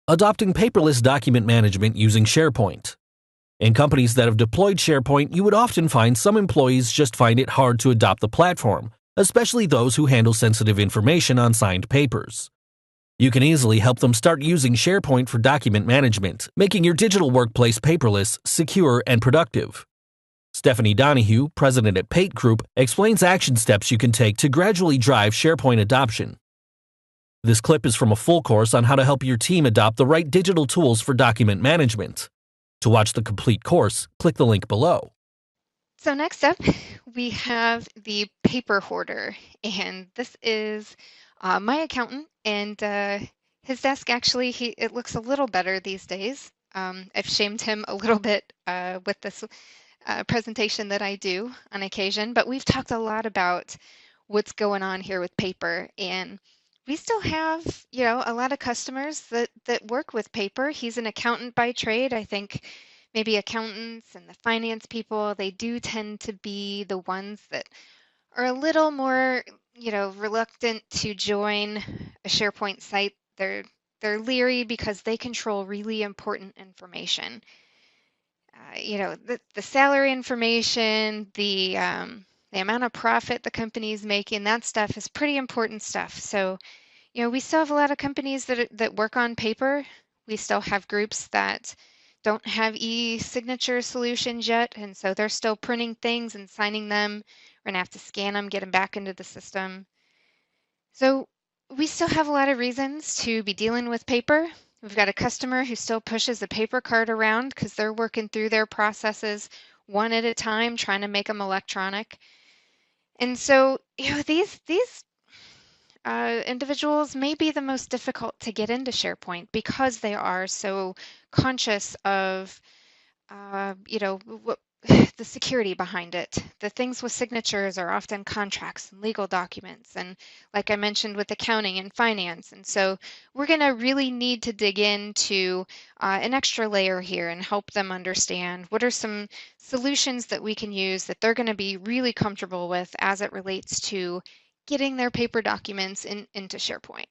Adopting paperless document management using SharePoint. In companies that have deployed SharePoint, you would often find some employees just find it hard to adopt the platform, especially those who handle sensitive information on signed papers. You can easily help them start using SharePoint for document management, making your digital workplace paperless, secure, and productive. Stephanie Donahue, president at PAIT Group, explains action steps you can take to gradually drive SharePoint adoption. This clip is from a full course on how to help your team adopt the right digital tools for document management. To watch the complete course, click the link below. So next up, we have the paper hoarder, and this is my accountant, and his desk actually, it looks a little better these days. I've shamed him a little bit with this presentation that I do on occasion, but we've talked a lot about what's going on here with paper, and we still have, a lot of customers that work with paper. He's an accountant by trade. I think maybe accountants and the finance people, they do tend to be the ones that are a little more, reluctant to join a SharePoint site. They're leery because they control really important information. The salary information, the amount of profit the company's making, that stuff is pretty important stuff. So, we still have a lot of companies that work on paper. We still have groups that don't have e-signature solutions yet, and so they're still printing things and signing them. We're gonna have to scan them, get them back into the system. So we still have a lot of reasons to be dealing with paper. We've got a customer who still pushes a paper card around because they're working through their processes one at a time, trying to make them electronic. And so, these individuals may be the most difficult to get into SharePoint because they are so conscious of, the security behind it. The things with signatures are often contracts and legal documents, and like I mentioned with accounting and finance. And so we're going to really need to dig into an extra layer here and help them understand what are some solutions that we can use that they're going to be really comfortable with as it relates to getting their paper documents into SharePoint.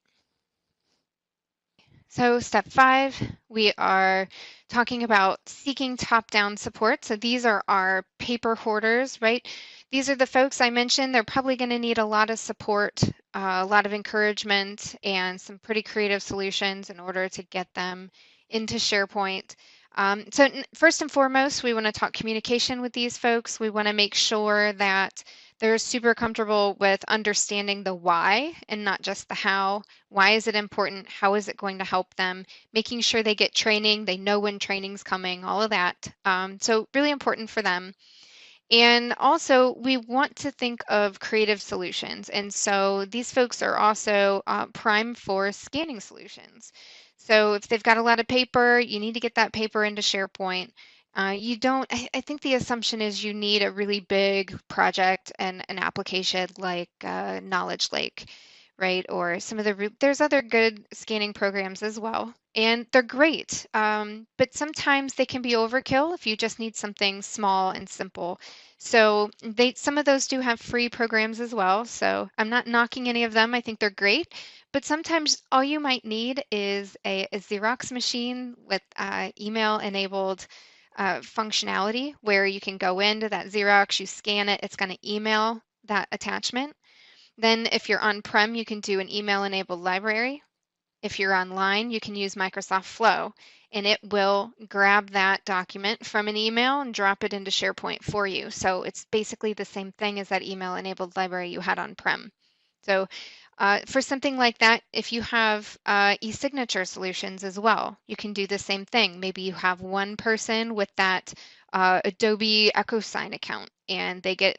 So step 5, we are talking about seeking top-down support. So these are our paper hoarders, right? These are the folks I mentioned. They're probably going to need a lot of support, a lot of encouragement, and some pretty creative solutions in order to get them into SharePoint. So first and foremost, we want to talk communication with these folks. We want to make sure that they're super comfortable with understanding the why and not just the how. Why is it important? How is it going to help them? Making sure they get training, they know when training's coming, all of that. So really important for them. And also, we want to think of creative solutions. And so these folks are also prime for scanning solutions. So if they've got a lot of paper, you need to get that paper into SharePoint. You don't, I think the assumption is you need a really big project and an application like Knowledge Lake, right? Or some of there's other good scanning programs as well. And they're great, but sometimes they can be overkill if you just need something small and simple. So some of those do have free programs as well. So I'm not knocking any of them. I think they're great. But sometimes all you might need is a Xerox machine with email-enabled functionality where you can go into that Xerox, you scan it, it's going to email that attachment. Then if you're on-prem, you can do an email-enabled library. If you're online, you can use Microsoft Flow, and it will grab that document from an email and drop it into SharePoint for you. So it's basically the same thing as that email-enabled library you had on-prem. So for something like that, if you have e-signature solutions as well, you can do the same thing. Maybe you have one person with that Adobe EchoSign account, and they get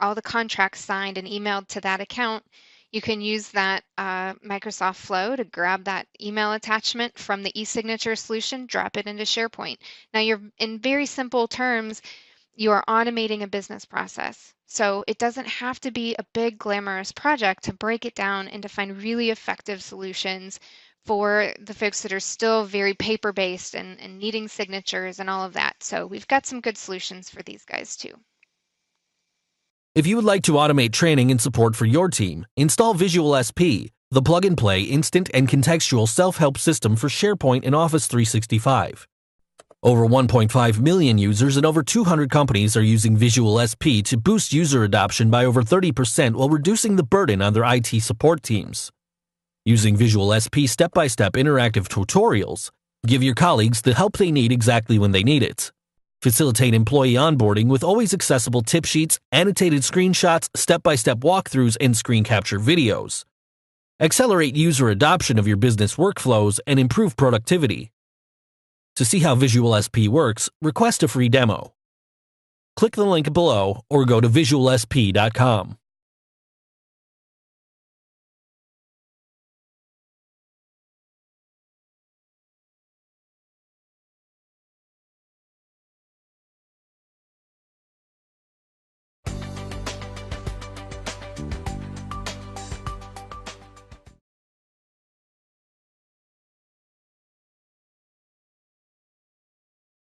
all the contracts signed and emailed to that account. You can use that Microsoft Flow to grab that email attachment from the e-signature solution, drop it into SharePoint. Now you're, in very simple terms, you are automating a business process. So it doesn't have to be a big glamorous project to break it down and to find really effective solutions for the folks that are still very paper-based and needing signatures and all of that. So we've got some good solutions for these guys too. If you would like to automate training and support for your team, install Visual SP, the plug-and-play, instant, and contextual self-help system for SharePoint and Office 365. Over 1.5 million users and over 200 companies are using Visual SP to boost user adoption by over 30% while reducing the burden on their IT support teams. Using Visual SP step-by-step interactive tutorials, give your colleagues the help they need exactly when they need it. Facilitate employee onboarding with always accessible tip sheets, annotated screenshots, step-by-step walkthroughs, and screen capture videos. Accelerate user adoption of your business workflows and improve productivity. To see how Visual SP works, request a free demo. Click the link below or go to visualsp.com.